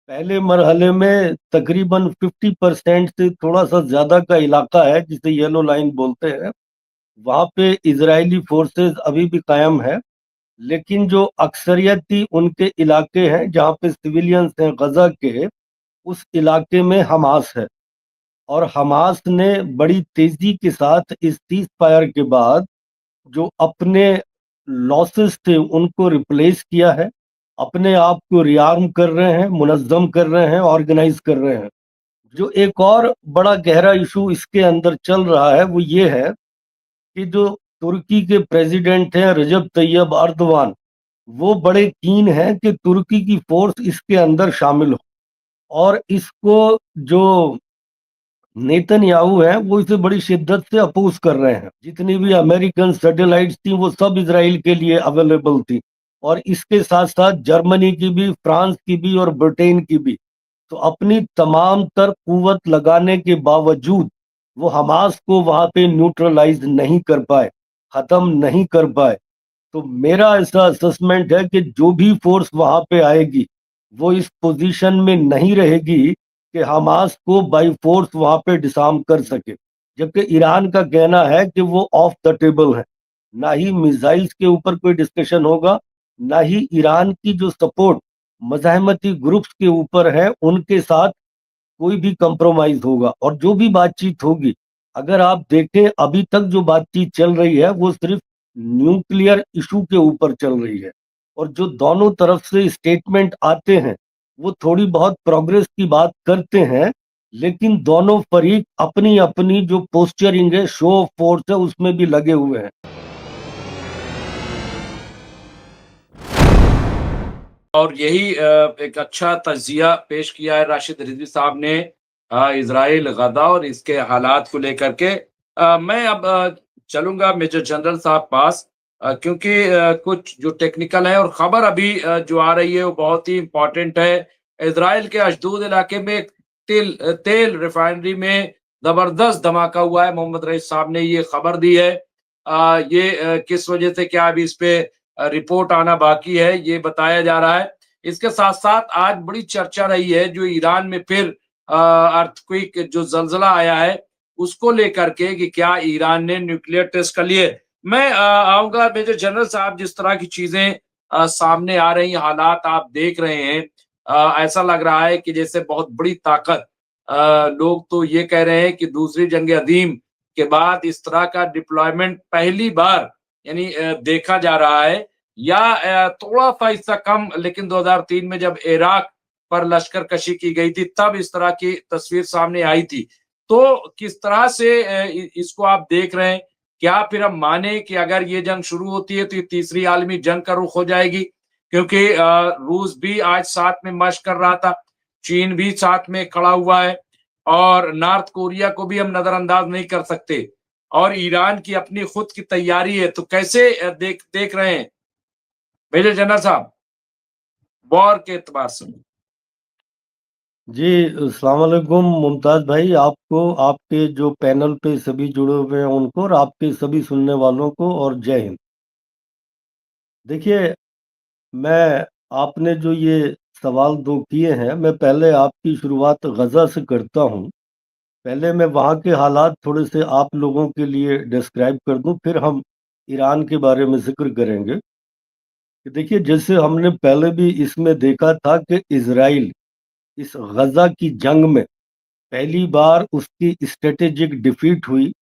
पहले मरहले में तकरीबन 50% से थोड़ा सा ज्यादा का इलाका है जिसे येलो लाइन बोलते हैं। वहां पे इजरायली फोर्सेस अभी भी कायम है, लेकिन जो अक्सरियती उनके इलाके हैं जहाँ पे सिविलियंस हैं गजा के, उस इलाके में हमास है। और हमास ने बड़ी तेजी के साथ इस सीज फायर के बाद जो अपने लॉसेस थे उनको रिप्लेस किया है, अपने आप को रिआर्म कर रहे हैं, मुनज्जम कर रहे हैं, ऑर्गेनाइज कर रहे हैं। जो एक और बड़ा गहरा इशू इसके अंदर चल रहा है वो ये है कि जो तुर्की के प्रेसिडेंट हैं रजब तैयब अर्दवान, वो बड़े कीन हैं कि तुर्की की फोर्स इसके अंदर शामिल हो। और इसको जो नेतन्याहू है वो इसे बड़ी शिद्दत से अपोज कर रहे हैं। जितनी भी अमेरिकन सैटेलाइट्स थी वो सब इसराइल के लिए अवेलेबल थी, और इसके साथ साथ जर्मनी की भी, फ्रांस की भी और ब्रिटेन की भी। तो अपनी तमाम तर कुवत लगाने के बावजूद वो हमास को वहां पे न्यूट्रलाइज नहीं कर पाए, खत्म नहीं कर पाए। तो मेरा ऐसा असेसमेंट है कि जो भी फोर्स वहां पे आएगी वो इस पोजीशन में नहीं रहेगी कि हमास को बाई फोर्स वहां पे डिसआर्म कर सके। जबकि ईरान का कहना है कि वो ऑफ द टेबल है, ना ही मिसाइल्स के ऊपर कोई डिस्कशन होगा, ना ही ईरान की जो सपोर्ट मज़ाहमती ग्रुप्स के ऊपर है उनके साथ कोई भी कंप्रोमाइज होगा। और जो भी बातचीत होगी, अगर आप देखें अभी तक जो बातचीत चल रही है वो सिर्फ न्यूक्लियर इशू के ऊपर चल रही है। और जो दोनों तरफ से स्टेटमेंट आते हैं वो थोड़ी बहुत प्रोग्रेस की बात करते हैं, लेकिन दोनों फरीक अपनी अपनी जो पोस्चरिंग है, शो ऑफ फोर्स है, उसमें भी लगे हुए हैं। और यही एक अच्छा तजिया पेश किया है राशिद रिजवी साहब ने इजराइल गदा और इसके हालात को लेकर के। मैं अब चलूंगा मेजर जनरल साहब पास, क्योंकि कुछ जो टेक्निकल है और खबर अभी जो आ रही है वो बहुत ही इम्पोर्टेंट है। इजराइल के अशदूद इलाके में एक तेल रिफाइनरी में जबरदस्त धमाका हुआ है। मोहम्मद रईस साहब ने ये खबर दी है। ये किस वजह से, क्या अभी इस पे रिपोर्ट आना बाकी है, ये बताया जा रहा है। इसके साथ साथ आज बड़ी चर्चा रही है जो ईरान में फिर अर्थक्वेक जो जलजला आया है उसको लेकर के कि क्या ईरान ने न्यूक्लियर टेस्ट कर लिए। मैं आऊंगा मेजर जनरल साहब, जिस तरह की चीजें सामने आ रही, हालात आप देख रहे हैं, ऐसा लग रहा है कि जैसे बहुत बड़ी ताकत, लोग तो ये कह रहे हैं कि दूसरी जंग अजीम के बाद इस तरह का डिप्लॉयमेंट पहली बार यानी देखा जा रहा है, या थोड़ा सा हिस्सा कम, लेकिन 2003 में जब इराक पर लश्कर कशी की गई थी तब इस तरह की तस्वीर सामने आई थी। तो किस तरह से इसको आप देख रहे हैं? क्या फिर हम माने कि अगर ये जंग शुरू होती है तो ये तीसरी आलमी जंग का रुख हो जाएगी? क्योंकि रूस भी आज साथ में मशक कर रहा था, चीन भी साथ में खड़ा हुआ है, और नॉर्थ कोरिया को भी हम नजरअंदाज नहीं कर सकते, और ईरान की अपनी खुद की तैयारी है। तो कैसे देख देख रहे हैं मेजर जनरल साहब, वॉर के एतबार से? जी, अस्सलाम वालेकुम मुमताज भाई, आपको, आपके जो पैनल पे सभी जुड़े हुए हैं उनको, और आपके सभी सुनने वालों को, और जय हिंद। देखिए, मैं, आपने जो ये सवाल दो किए हैं, मैं पहले आपकी शुरुआत गजा से करता हूँ। पहले मैं वहाँ के हालात थोड़े से आप लोगों के लिए डिस्क्राइब कर दूं, फिर हम ईरान के बारे में जिक्र करेंगे। कि देखिए, जैसे हमने पहले भी इसमें देखा था कि इसराइल इस गजा की जंग में पहली बार उसकी स्ट्रेटेजिक डिफीट हुई,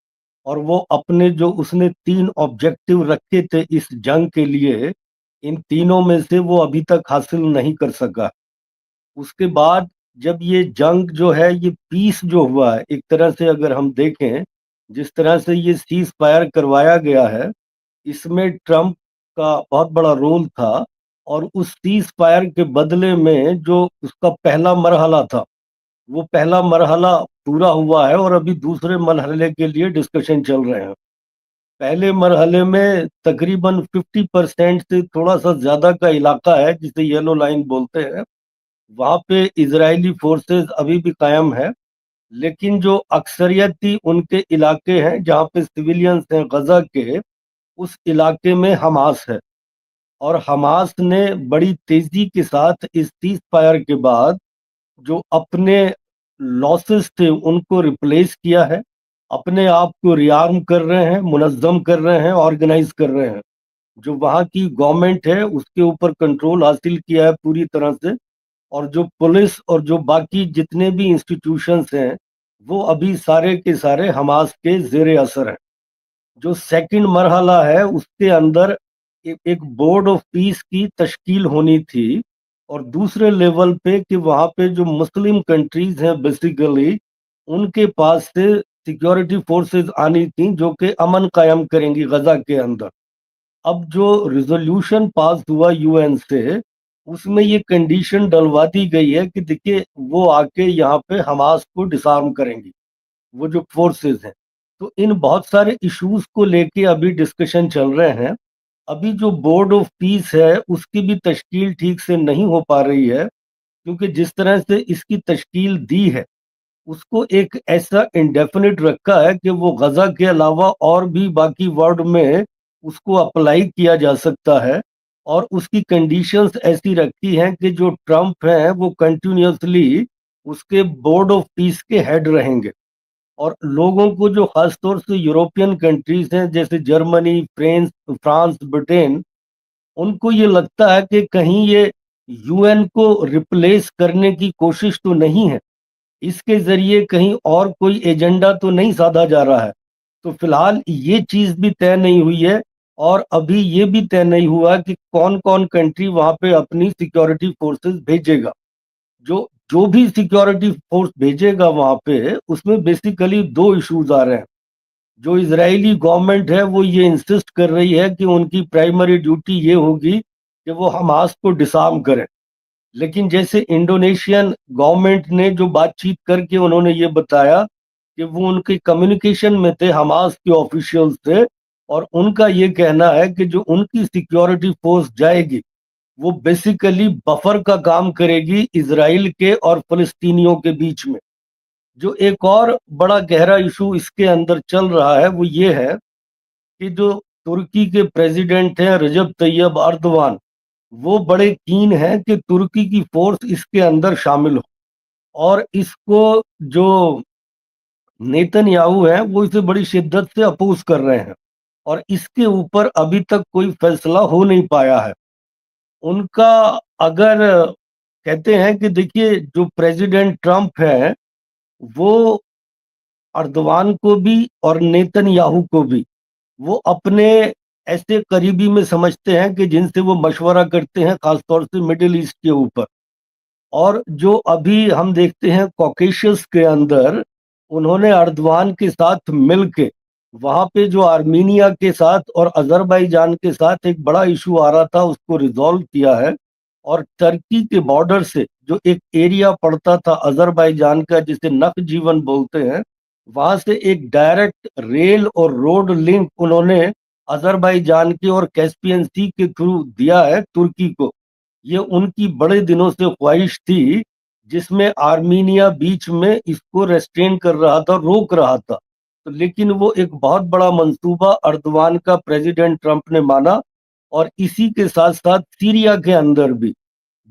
और वो अपने जो उसने 3 ऑब्जेक्टिव रखे थे इस जंग के लिए, इन तीनों में से वो अभी तक हासिल नहीं कर सका। उसके बाद जब ये जंग जो है, ये पीस जो हुआ है, एक तरह से अगर हम देखें, जिस तरह से ये सीज फायर करवाया गया है, इसमें ट्रम्प का बहुत बड़ा रोल था। और उस सीज फायर के बदले में जो उसका पहला मरहला था, वो पहला मरहला पूरा हुआ है, और अभी दूसरे मरहले के लिए डिस्कशन चल रहे हैं। पहले मरहले में तकरीबन 50% से थोड़ा सा ज्यादा का इलाका है जिसे येलो लाइन बोलते हैं। वहां पे इजरायली फोर्सेस अभी भी कायम है, लेकिन जो अक्सरियती उनके इलाके हैं जहाँ पे सिविलियंस हैं गजा के, उस इलाके में हमास है। और हमास ने बड़ी तेजी के साथ इस सीज फायर के बाद जो अपने लॉसेस थे उनको रिप्लेस किया है, अपने आप को रिआर्म कर रहे हैं, मुनज़्ज़म कर रहे हैं, ऑर्गेनाइज कर रहे हैं। जो वहाँ की गवर्नमेंट है उसके ऊपर कंट्रोल हासिल किया है पूरी तरह से, और जो पुलिस और जो बाकी जितने भी इंस्टीट्यूशंस हैं वो अभी सारे के सारे हमास के ज़ेर असर हैं। जो सेकंड मरहला है उसके अंदर एक बोर्ड ऑफ पीस की तश्कील होनी थी, और दूसरे लेवल पे कि वहाँ पे जो मुस्लिम कंट्रीज हैं बेसिकली उनके पास से सिक्योरिटी फोर्सेस आनी थी जो कि अमन कायम करेंगी गजा के अंदर। अब जो रिजोल्यूशन पास हुआ यूएन से उसमें ये कंडीशन डलवा दी गई है कि देखिए वो आके यहाँ पे हमास को डिसआर्म करेंगी, वो जो फोर्सेस हैं। तो इन बहुत सारे इश्यूज को लेके अभी डिस्कशन चल रहे हैं। अभी जो बोर्ड ऑफ पीस है उसकी भी तश्कील ठीक से नहीं हो पा रही है, क्योंकि जिस तरह से इसकी तश्कील दी है उसको एक ऐसा इंडेफिनिट रखा है कि वो गजा के अलावा और भी बाकी वर्ल्ड में उसको अप्लाई किया जा सकता है, और उसकी कंडीशंस ऐसी रखी हैं कि जो ट्रम्प हैं वो कंटिन्यूसली उसके बोर्ड ऑफ पीस के हेड रहेंगे। और लोगों को जो खास तौर से यूरोपियन कंट्रीज हैं जैसे जर्मनी, फ्रांस फ्रांस ब्रिटेन, उनको ये लगता है कि कहीं ये यूएन को रिप्लेस करने की कोशिश तो नहीं है, इसके जरिए कहीं और कोई एजेंडा तो नहीं साधा जा रहा है। तो फिलहाल ये चीज भी तय नहीं हुई है, और अभी ये भी तय नहीं हुआ कि कौन कौन कंट्री वहां पे अपनी सिक्योरिटी फोर्सेस भेजेगा। जो जो भी सिक्योरिटी फोर्स भेजेगा वहां पे उसमें बेसिकली दो इश्यूज आ रहे हैं। जो इजरायली गवर्नमेंट है वो ये इंसिस्ट कर रही है कि उनकी प्राइमरी ड्यूटी ये होगी कि वो हमास को डिसआर्म करें, लेकिन जैसे इंडोनेशियन गवर्नमेंट ने जो बातचीत करके उन्होंने ये बताया कि वो उनके कम्युनिकेशन में थे हमास के ऑफिशियल्स थे, और उनका ये कहना है कि जो उनकी सिक्योरिटी फोर्स जाएगी वो बेसिकली बफर का काम करेगी इजराइल के और फिलिस्तीनियों के बीच में। जो एक और बड़ा गहरा इशू इसके अंदर चल रहा है वो ये है कि जो तुर्की के प्रेसिडेंट हैं रजब तैयब अर्दवान, वो बड़े कीन हैं कि तुर्की की फोर्स इसके अंदर शामिल हो, और इसको जो नेतन्याहू हैं वो इसे बड़ी शिद्दत से अपोज कर रहे हैं, और इसके ऊपर अभी तक कोई फैसला हो नहीं पाया है उनका। अगर कहते हैं कि देखिए जो प्रेसिडेंट ट्रम्प है वो अर्दवान को भी और नेतन्याहू को भी वो अपने ऐसे करीबी में समझते हैं कि जिनसे वो मशवरा करते हैं खासतौर से मिडिल ईस्ट के ऊपर। और जो अभी हम देखते हैं कॉकेशियस के अंदर उन्होंने अर्दवान के साथ मिलके वहां पे जो आर्मीनिया के साथ और अजरबैजान के साथ एक बड़ा इशू आ रहा था उसको रिजॉल्व किया है। और टर्की के बॉर्डर से जो एक एरिया पड़ता था अजरबैजान का जिसे नख जीवन बोलते हैं, वहां से एक डायरेक्ट रेल और रोड लिंक उन्होंने अजरबैजान के और कैस्पियन सी के थ्रू दिया है तुर्की को। ये उनकी बड़े दिनों से ख्वाहिश थी, जिसमें आर्मीनिया बीच में इसको रेस्ट्रेन कर रहा था, रोक रहा था। तो लेकिन वो एक बहुत बड़ा मंसूबा अर्दवान का प्रेसिडेंट ट्रंप ने माना। और इसी के साथ साथ सीरिया के अंदर भी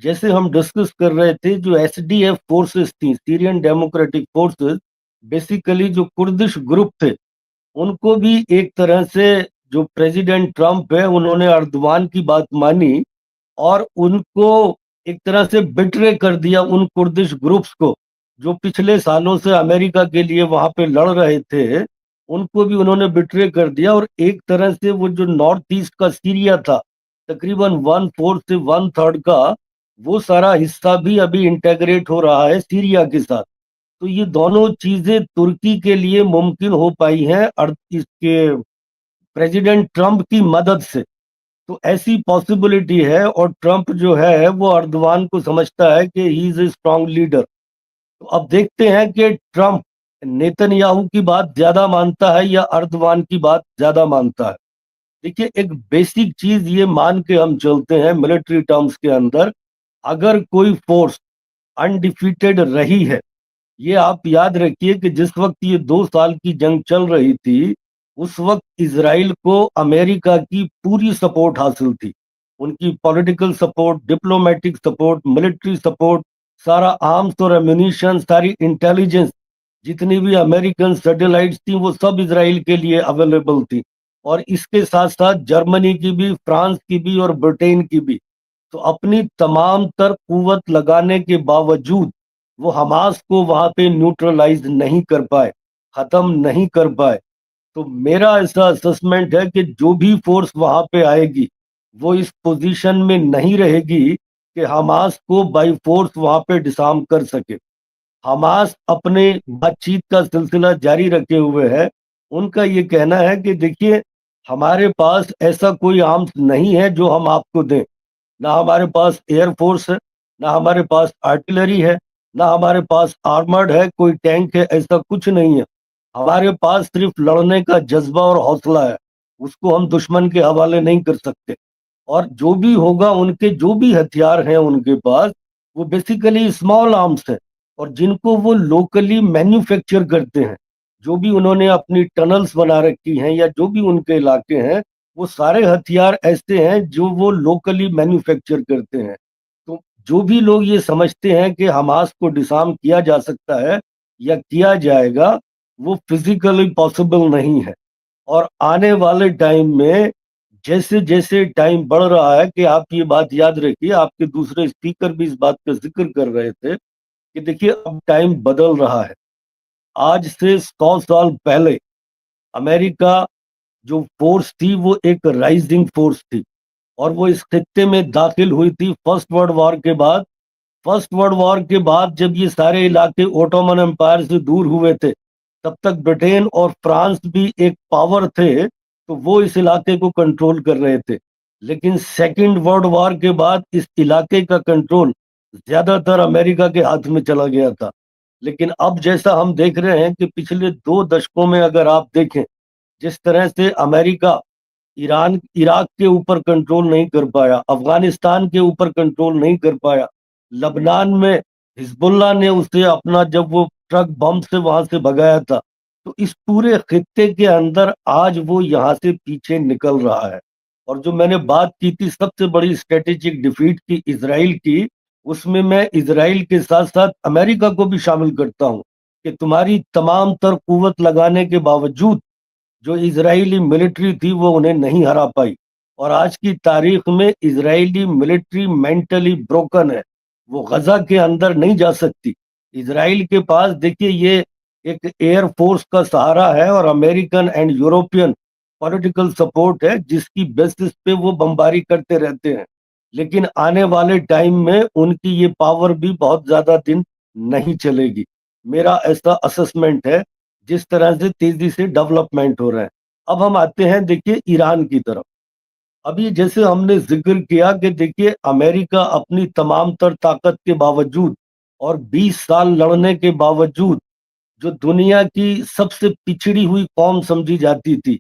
जैसे हम डिस्कस कर रहे थे जो एसडीएफ फोर्सेस थी, सीरियन डेमोक्रेटिक फोर्सेस, बेसिकली जो कुर्दिश ग्रुप थे, उनको भी एक तरह से जो प्रेसिडेंट ट्रंप है उन्होंने अर्दवान की बात मानी, और उनको एक तरह से बिट्रे कर दिया उन कुर्दिश ग्रुप्स को जो पिछले सालों से अमेरिका के लिए वहां पे लड़ रहे थे। उनको भी उन्होंने बिट्रे कर दिया, और एक तरह से वो जो नॉर्थ ईस्ट का सीरिया था तकरीबन 1/4 से 1/3 का, वो सारा हिस्सा भी अभी इंटेग्रेट हो रहा है सीरिया के साथ। तो ये दोनों चीजें तुर्की के लिए मुमकिन हो पाई हैं इसके प्रेसिडेंट ट्रंप की मदद से। तो ऐसी पॉसिबिलिटी है, और ट्रंप जो है वो अर्दवान को समझता है कि he is a strong leader. तो अब देखते हैं कि ट्रंप नेतन्याहू की बात ज्यादा मानता है या अर्दवान की बात ज्यादा मानता है। देखिए एक बेसिक चीज ये मान के हम चलते हैं मिलिट्री टर्म्स के अंदर, अगर कोई फोर्स अनडिफीटेड रही है, ये आप याद रखिए कि जिस वक्त ये 2 साल की जंग चल रही थी उस वक्त इसराइल को अमेरिका की पूरी सपोर्ट हासिल थी। उनकी political support, diplomatic support, military support, सारा आर्म्स और एम्यूनिशन, सारी इंटेलिजेंस, जितनी भी अमेरिकन सैटेलाइट्स थी वो सब इसराइल के लिए अवेलेबल थी। और इसके साथ साथ जर्मनी की भी, फ्रांस की भी और ब्रिटेन की भी। तो अपनी तमाम तर कुवत लगाने के बावजूद वो हमास को वहां पे न्यूट्रलाइज नहीं कर पाए, खत्म नहीं कर पाए। तो मेरा ऐसा असेसमेंट है कि जो भी फोर्स वहां पे आएगी वो इस पोजीशन में नहीं रहेगी कि हमास को बाई फोर्स वहां पे डिसआर्म कर सके। हमास अपने बातचीत का सिलसिला जारी रखे हुए है। उनका ये कहना है कि देखिए, हमारे पास ऐसा कोई आर्म्स नहीं है जो हम आपको दें। ना हमारे पास एयरफोर्स है, ना हमारे पास आर्टिलरी है, ना हमारे पास आर्मर्ड है, कोई टैंक है, ऐसा कुछ नहीं है। हमारे पास सिर्फ लड़ने का जज्बा और हौसला है, उसको हम दुश्मन के हवाले नहीं कर सकते। और जो भी होगा, उनके जो भी हथियार हैं उनके पास, वो बेसिकली स्मॉल आर्म्स है, और जिनको वो लोकली मैन्युफैक्चर करते हैं। जो भी उन्होंने अपनी टनल्स बना रखी हैं या जो भी उनके इलाके हैं, वो सारे हथियार ऐसे हैं जो वो लोकली मैन्युफैक्चर करते हैं। तो जो भी लोग ये समझते हैं कि हमास को डिसआर्म किया जा सकता है या किया जाएगा, वो फिजिकली पॉसिबल नहीं है। और आने वाले टाइम में जैसे जैसे टाइम बढ़ रहा है, कि आप ये बात याद रखिए, आपके दूसरे स्पीकर भी इस बात का जिक्र कर रहे थे कि देखिए अब टाइम बदल रहा है। आज से 100 साल पहले अमेरिका जो फोर्स थी वो एक राइजिंग फोर्स थी, और वो इस खित्ते में दाखिल हुई थी फर्स्ट वर्ल्ड वॉर के बाद। फर्स्ट वर्ल्ड वॉर के बाद जब ये सारे इलाके ओटोमन एम्पायर से दूर हुए थे, तब तक ब्रिटेन और फ्रांस भी एक पावर थे, तो वो इस इलाके को कंट्रोल कर रहे थे। लेकिन सेकेंड वर्ल्ड वॉर के बाद इस इलाके का कंट्रोल ज्यादातर अमेरिका के हाथ में चला गया था। लेकिन अब जैसा हम देख रहे हैं कि पिछले 2 दशकों में अगर आप देखें, जिस तरह से अमेरिका ईरान इराक के ऊपर कंट्रोल नहीं कर पाया, अफगानिस्तान के ऊपर कंट्रोल नहीं कर पाया, लबनान में हिजबुल्ला ने उसे अपना जब वो ट्रक बम से वहां से भगाया था, तो इस पूरे खित्ते के अंदर आज वो यहाँ से पीछे निकल रहा है। और जो मैंने बात की थी सबसे बड़ी स्ट्रेटेजिक डिफीट की इजराइल की, उसमें मैं इजराइल के साथ साथ अमेरिका को भी शामिल करता हूँ कि तुम्हारी तमाम तर कुवत लगाने के बावजूद जो इजरायली मिलिट्री थी वो उन्हें नहीं हरा पाई। और आज की तारीख में इजरायली मिलिट्री मेंटली ब्रोकन है, वो गजा के अंदर नहीं जा सकती। इजराइल के पास देखिए ये एक एयर फोर्स का सहारा है और American and European political support है, जिसकी बेसिस पे वो बमबारी करते रहते हैं। लेकिन आने वाले टाइम में उनकी ये पावर भी बहुत ज्यादा दिन नहीं चलेगी, मेरा ऐसा असेसमेंट है, जिस तरह से तेजी से डेवलपमेंट हो रहा है। अब हम आते हैं देखिए ईरान की तरफ। अभी जैसे हमने जिक्र किया कि देखिए अमेरिका अपनी तमाम तर ताकत के बावजूद और 20 साल लड़ने के बावजूद, जो दुनिया की सबसे पिछड़ी हुई कौम समझी जाती थी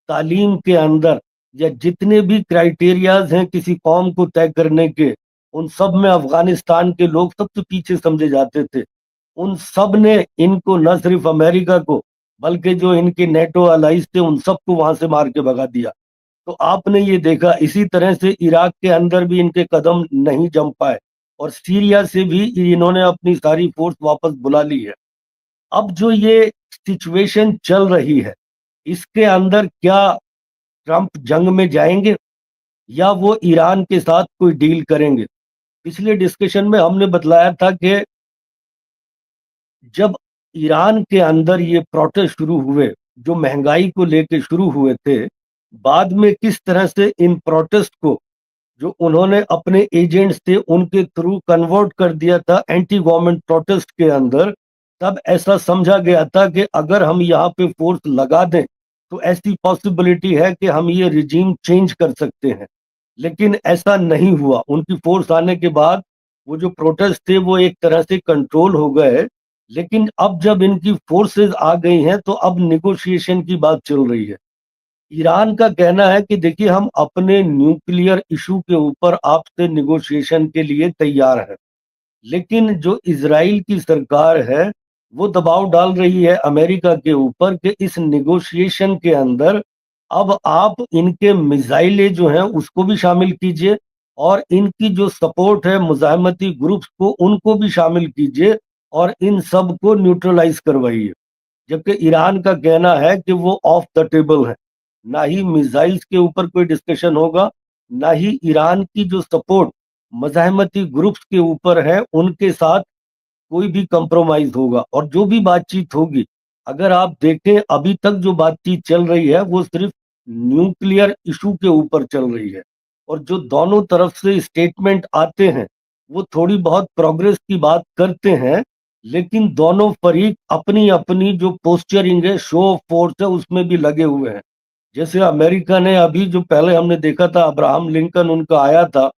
तालीम के अंदर, या जितने भी क्राइटेरियाज हैं किसी कौम को तय करने के, उन सब में अफगानिस्तान के लोग सबसे पीछे समझे जाते थे। उन सब ने इनको, न सिर्फ अमेरिका को, बल्कि जो इनके नेटो अलाइज थे उन सबको वहां से मार के भगा दिया। तो आपने ये देखा, इसी तरह से इराक के अंदर भी इनके कदम नहीं जम पाए, और सीरिया से भी इन्होंने अपनी सारी फोर्स वापस बुला ली है। अब जो ये सिचुएशन चल रही है, इसके अंदर क्या ट्रंप जंग में जाएंगे या वो ईरान के साथ कोई डील करेंगे? पिछले डिस्कशन में हमने बतलाया था कि जब ईरान के अंदर ये प्रोटेस्ट शुरू हुए, जो महंगाई को लेके शुरू हुए थे, बाद में किस तरह से इन प्रोटेस्ट को, जो उन्होंने अपने एजेंट्स थे उनके थ्रू कन्वर्ट कर दिया था एंटी गवर्नमेंट प्रोटेस्ट के अंदर। तब ऐसा समझा गया था कि अगर हम यहाँ पे फोर्स लगा दें तो ऐसी पॉसिबिलिटी है कि हम ये रिजीम चेंज कर सकते हैं। लेकिन ऐसा नहीं हुआ। उनकी फोर्स आने के बाद वो जो प्रोटेस्ट थे वो एक तरह से कंट्रोल हो गए। लेकिन अब जब इनकी फोर्सेस आ गई हैं तो अब निगोशिएशन की बात चल रही है। ईरान का कहना है कि देखिए हम अपने न्यूक्लियर इशू के ऊपर आपसे निगोशिएशन के लिए तैयार हैं, लेकिन जो इजराइल की सरकार है वो दबाव डाल रही है अमेरिका के ऊपर कि इस निगोशिएशन के अंदर अब आप इनके मिसाइलें जो हैं उसको भी शामिल कीजिए, और इनकी जो सपोर्ट है मुजाहिमती ग्रुप्स को, उनको भी शामिल कीजिए और इन सब को न्यूट्रलाइज करवाइए। जबकि ईरान का कहना है कि वो ऑफ द टेबल है, ना ही मिसाइल्स के ऊपर कोई डिस्कशन होगा, ना ही ईरान की जो सपोर्ट मज़ाहमती ग्रुप्स के ऊपर है उनके साथ कोई भी कंप्रोमाइज होगा। और जो भी बातचीत होगी, अगर आप देखें अभी तक जो बातचीत चल रही है वो सिर्फ न्यूक्लियर इशू के ऊपर चल रही है, और जो दोनों तरफ से स्टेटमेंट आते हैं वो थोड़ी बहुत प्रोग्रेस की बात करते हैं, लेकिन दोनों फरीक अपनी अपनी जो पोस्चरिंग है, शो ऑफ फोर्स है, उसमें भी लगे हुए हैं। जैसे अमेरिका ने अभी जो पहले हमने देखा था, अब्राहम लिंकन उनका आया था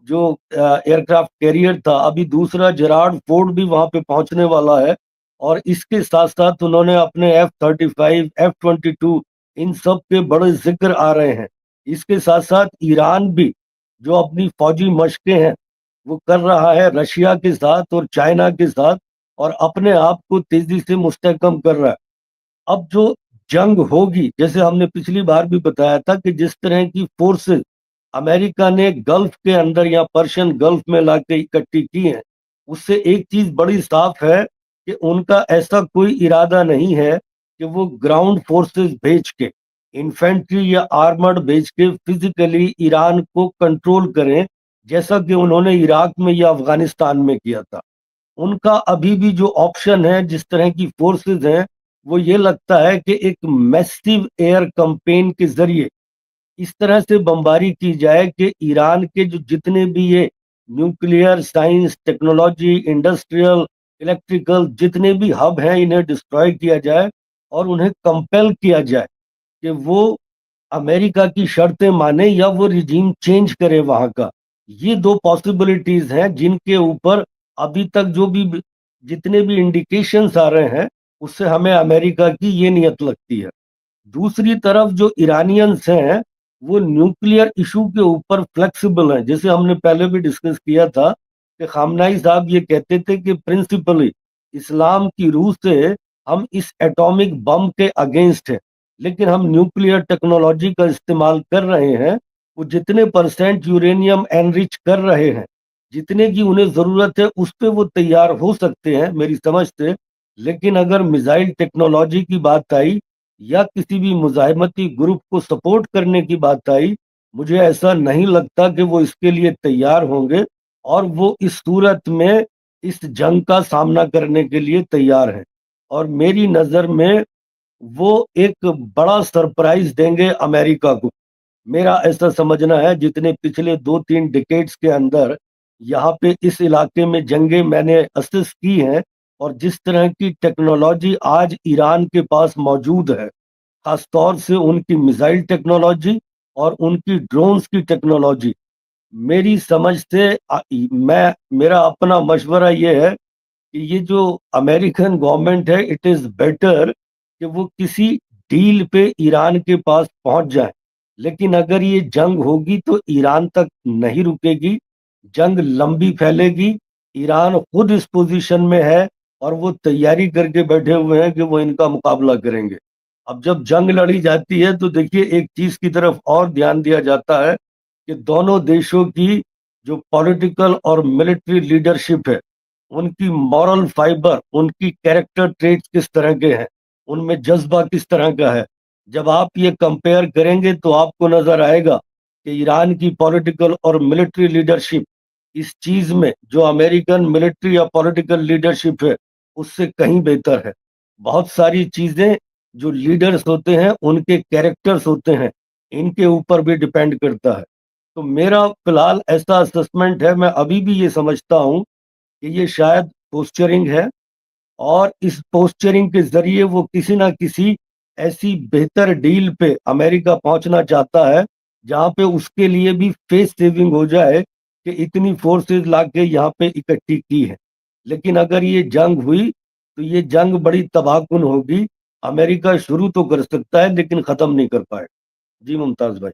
जो एयरक्राफ्ट कैरियर था, अभी दूसरा जेरार्ड फोर्ड भी वहां पे पहुंचने वाला है। और इसके साथ साथ उन्होंने अपने F-35 F-22 इन सब के बड़े जिक्र आ रहे हैं। इसके साथ साथ ईरान भी जो अपनी फौजी मशकें हैं वो कर रहा है रशिया के साथ और चाइना के साथ, और अपने आप को तेजी से मुस्तहकम कर रहा है। अब जो जंग होगी, जैसे हमने पिछली बार भी बताया था कि जिस तरह की फोर्सेस अमेरिका ने गल्फ के अंदर या पर्शियन गल्फ में लाके इकट्ठी की हैं, उससे एक चीज बड़ी साफ है कि उनका ऐसा कोई इरादा नहीं है कि वो ग्राउंड फोर्सेस भेज के, इन्फेंट्री या आर्मर्ड भेज के फिजिकली ईरान को कंट्रोल करें, जैसा कि उन्होंने इराक में या अफगानिस्तान में किया था। उनका अभी भी जो ऑप्शन है, जिस तरह की फोर्सेस हैं, वो ये लगता है कि एक मैसिव एयर कैंपेन के जरिए इस तरह से बमबारी की जाए कि ईरान के जो जितने भी ये nuclear science, technology, industrial, electrical जितने भी हब हैं, इन्हें डिस्ट्रॉय किया जाए और उन्हें कंपेल किया जाए कि वो अमेरिका की शर्तें माने या वो रिजीम चेंज करे वहां का। ये दो पॉसिबिलिटीज हैं जिनके ऊपर अभी तक जो भी जितने भी इंडिकेशंस आ रहे हैं, उससे हमें अमेरिका की ये नियत लगती है। दूसरी तरफ जो ईरानियंस हैं वो न्यूक्लियर इशू के ऊपर फ्लेक्सिबल हैं। जैसे हमने पहले भी डिस्कस किया था कि खामनाई साहब ये कहते थे कि प्रिंसिपली इस्लाम की रूह से हम इस एटॉमिक बम के अगेंस्ट हैं, लेकिन हम न्यूक्लियर टेक्नोलॉजी का इस्तेमाल कर रहे हैं। वो जितने परसेंट यूरेनियम एनरिच कर रहे हैं, जितने की उन्हें जरूरत है, उस पे वो तैयार हो सकते हैं मेरी समझ से। लेकिन अगर मिसाइल टेक्नोलॉजी की बात आई या किसी भी मुजाहिमती ग्रुप को सपोर्ट करने की बात आई, मुझे ऐसा नहीं लगता कि वो इसके लिए तैयार होंगे और वो इस सूरत में इस जंग का सामना करने के लिए तैयार हैं। और मेरी नज़र में वो एक बड़ा सरप्राइज देंगे अमेरिका को। मेरा ऐसा समझना है, जितने पिछले 2-3 डिकेड्स के अंदर यहाँ पे इस इलाके में जंगें मैंने असेस की हैं, और जिस तरह की टेक्नोलॉजी आज ईरान के पास मौजूद है, खासतौर से उनकी मिसाइल टेक्नोलॉजी और उनकी ड्रोन्स की टेक्नोलॉजी, मेरी समझ से मैं मेरा अपना मशवरा ये है कि ये जो अमेरिकन गवर्नमेंट है, इट इज़ बेटर कि वो किसी डील पे ईरान के पास पहुंच जाए। लेकिन अगर ये जंग होगी तो ईरान तक नहीं रुकेगी, जंग लंबी फैलेगी। ईरान खुद इस पोजीशन में है और वो तैयारी करके बैठे हुए हैं कि वो इनका मुकाबला करेंगे। अब जब जंग लड़ी जाती है तो देखिए एक चीज की तरफ और ध्यान दिया जाता है कि दोनों देशों की जो पॉलिटिकल और मिलिट्री लीडरशिप है, उनकी मॉरल फाइबर, उनकी कैरेक्टर ट्रेट्स किस तरह के हैं, उनमें जज्बा किस तरह का है। जब आप ये कंपेयर करेंगे तो आपको नजर आएगा कि ईरान की पॉलिटिकल और मिलिट्री लीडरशिप इस चीज में जो अमेरिकन मिलिट्री या पॉलिटिकल लीडरशिप है उससे कहीं बेहतर है। बहुत सारी चीजें जो लीडर्स होते हैं उनके कैरेक्टर्स होते हैं, इनके ऊपर भी डिपेंड करता है। तो मेरा फिलहाल ऐसा असेसमेंट है, मैं अभी भी ये समझता हूँ कि ये शायद पोस्चरिंग है, और इस पोस्चरिंग के जरिए वो किसी ना किसी ऐसी बेहतर डील पे अमेरिका पहुंचना चाहता है जहां पे उसके लिए भी फेस सेविंग हो जाए कि इतनी फोर्सेस लाके यहाँ पे इकट्ठी की है। लेकिन अगर ये जंग हुई तो ये जंग बड़ी तबाहकुन होगी। अमेरिका शुरू तो कर सकता है लेकिन खत्म नहीं कर पाएगा। जी मुमताज भाई।